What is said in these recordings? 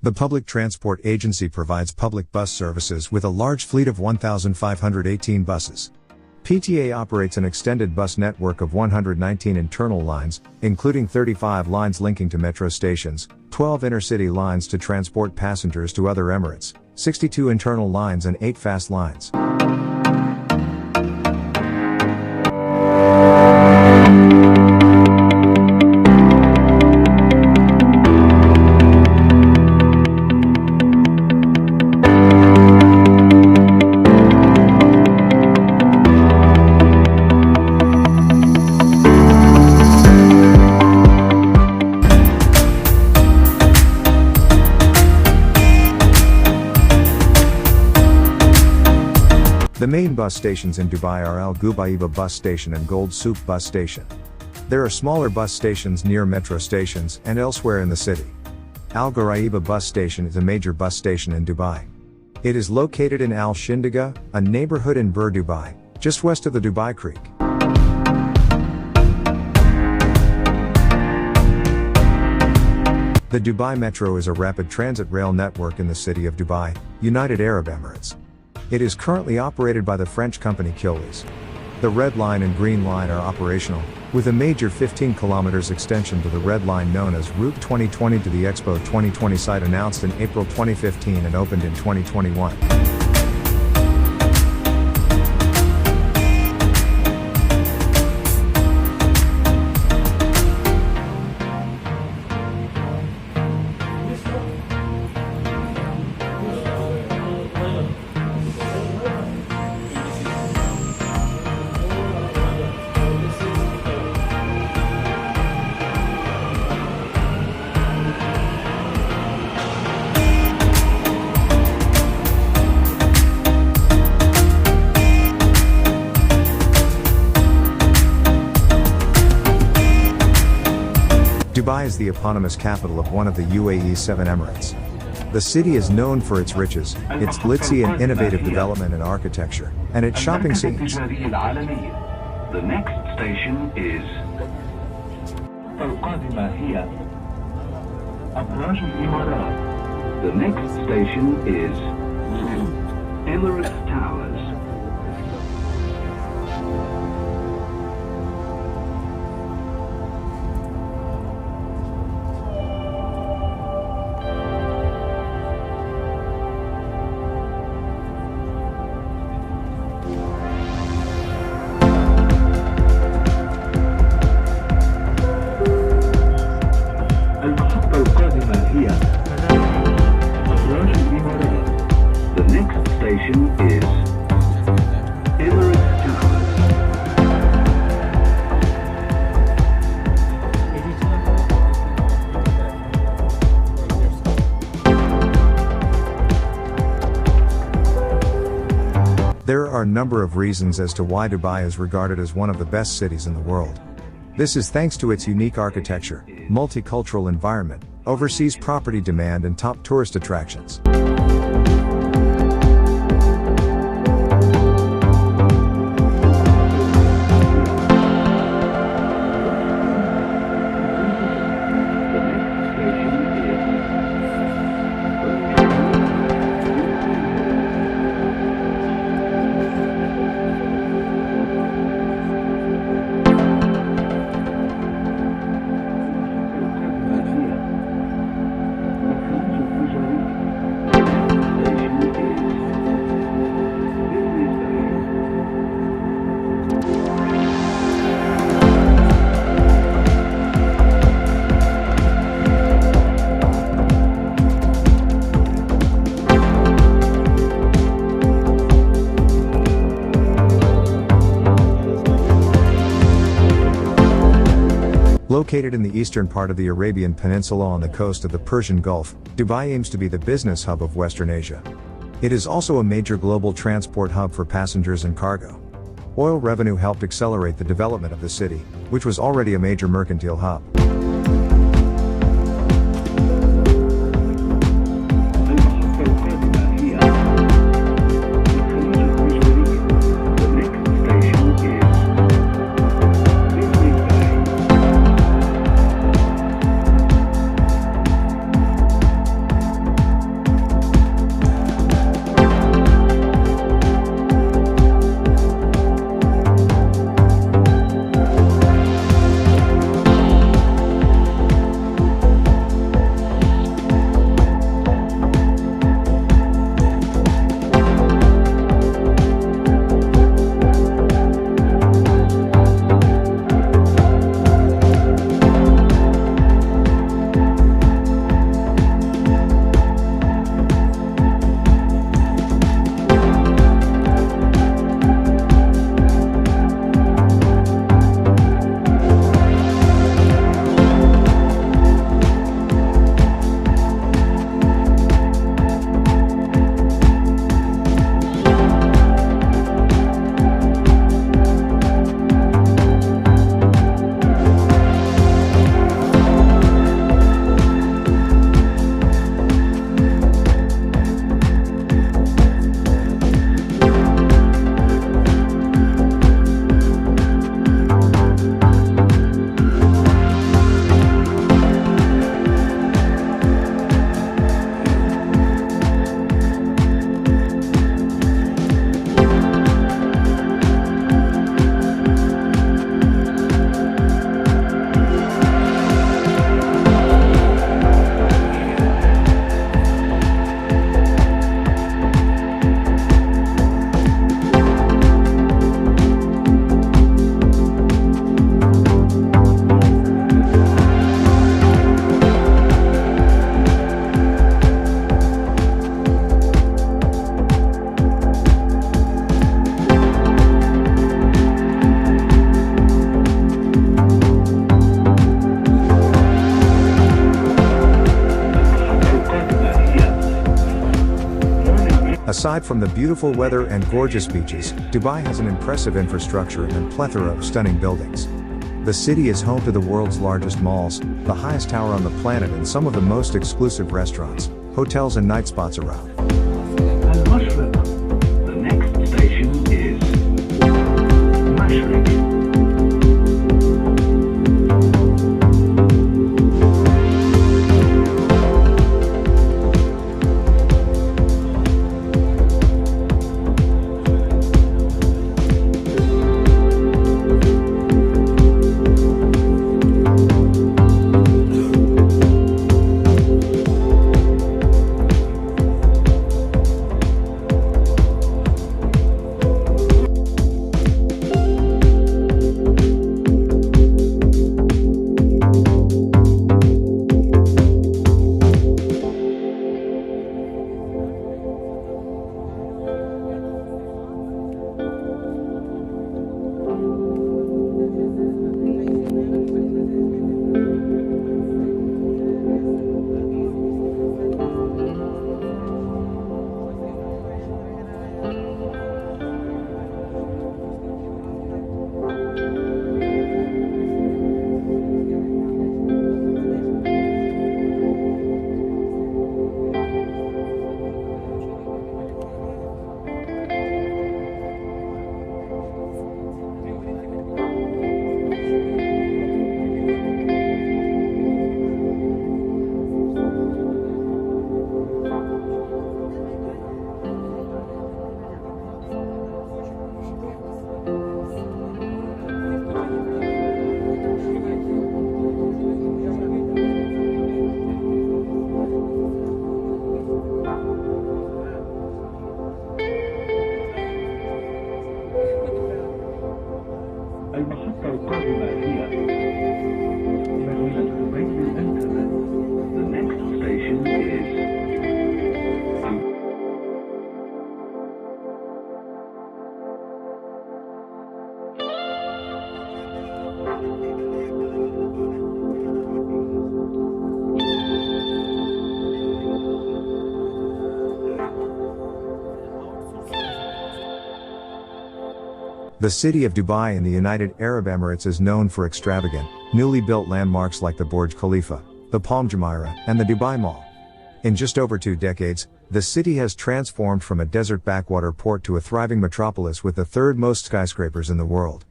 The public transport agency provides public bus services with a large fleet of 1,518 buses. PTA operates an extended bus network of 119 internal lines, including 35 lines linking to metro stations, 12 intercity lines to transport passengers to other Emirates, 62 internal lines and 8 fast lines. The main bus stations in Dubai are Al Ghubaiba bus station and Gold Souk bus station. There are smaller bus stations near metro stations and elsewhere in the city. Al Ghubaiba bus station is a major bus station in Dubai. It is located in Al Shindiga, a neighborhood in Bur Dubai, just west of the Dubai Creek. The Dubai Metro is a rapid transit rail network in the city of Dubai, United Arab Emirates. It is currently operated by the French company Keolis. The Red Line and Green Line are operational, with a major 15 km extension to the Red Line known as Route 2020 to the Expo 2020 site announced in April 2015 and opened in 2021. Dubai is the eponymous capital of one of the UAE's 7 Emirates. The city is known for its riches, its glitzy and innovative development and architecture, and its shopping scenes. The next station is The next station is Emirates Towers. The next station is Emirates Towers. There are a number of reasons as to why Dubai is regarded as one of the best cities in the world. This is thanks to its unique architecture, multicultural environment, overseas property demand and top tourist attractions. Located in the eastern part of the Arabian Peninsula on the coast of the Persian Gulf, Dubai aims to be the business hub of Western Asia. It is also a major global transport hub for passengers and cargo. Oil revenue helped accelerate the development of the city, which was already a major mercantile hub. Aside from the beautiful weather and gorgeous beaches, Dubai has an impressive infrastructure and plethora of stunning buildings. The city is home to the world's largest malls, the highest tower on the planet, and some of the most exclusive restaurants, hotels and night spots around. Al-Mashriq. The next station is Mashriq. المحطة القادمة هي مدينة دبي للإنترنت. The next station is The city of Dubai in the United Arab Emirates is known for extravagant, newly built landmarks like the Burj Khalifa, the Palm Jumeirah, and the Dubai Mall. In just over 2 decades, the city has transformed from a desert backwater port to a thriving metropolis with the third most skyscrapers in the world.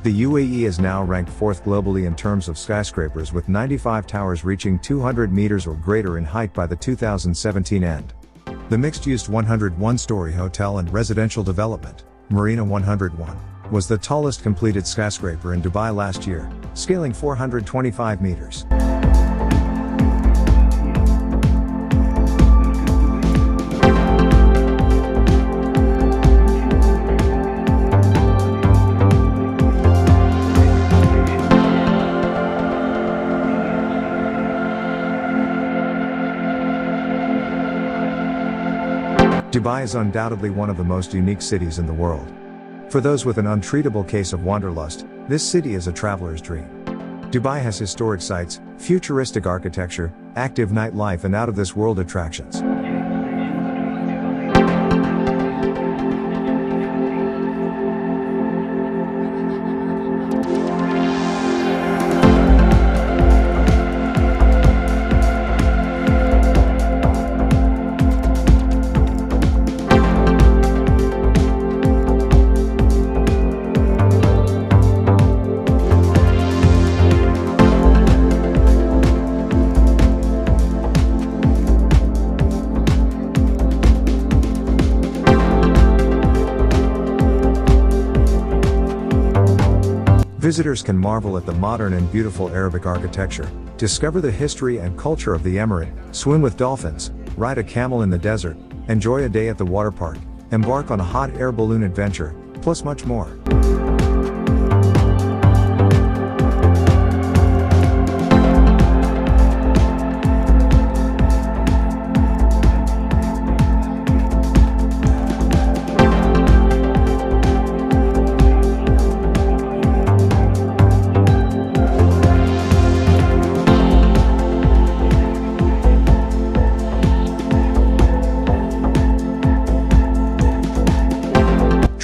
The UAE is now ranked 4th globally in terms of skyscrapers, with 95 towers reaching 200 meters or greater in height by the 2017 end. The mixed-use 101-story hotel and residential development, Marina 101, was the tallest completed skyscraper in Dubai last year, scaling 425 meters. Dubai is undoubtedly one of the most unique cities in the world. For those with an untreatable case of wanderlust, this city is a traveler's dream. Dubai has historic sites, futuristic architecture, active nightlife, and out-of-this-world attractions. Visitors can marvel at the modern and beautiful Arabic architecture, discover the history and culture of the emirate, swim with dolphins, ride a camel in the desert, enjoy a day at the water park, embark on a hot air balloon adventure, plus much more.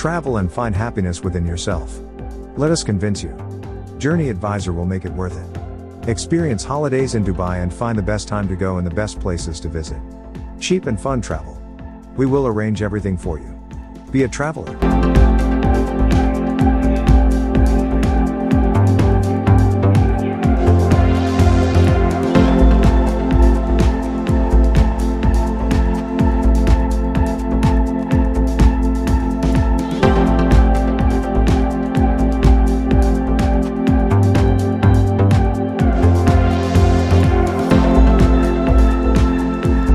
Travel and find happiness within yourself. Let us convince you. Journey Advisor will make it worth it. Experience holidays in Dubai and find the best time to go and the best places to visit. Cheap and fun travel. We will arrange everything for you. Be a traveler.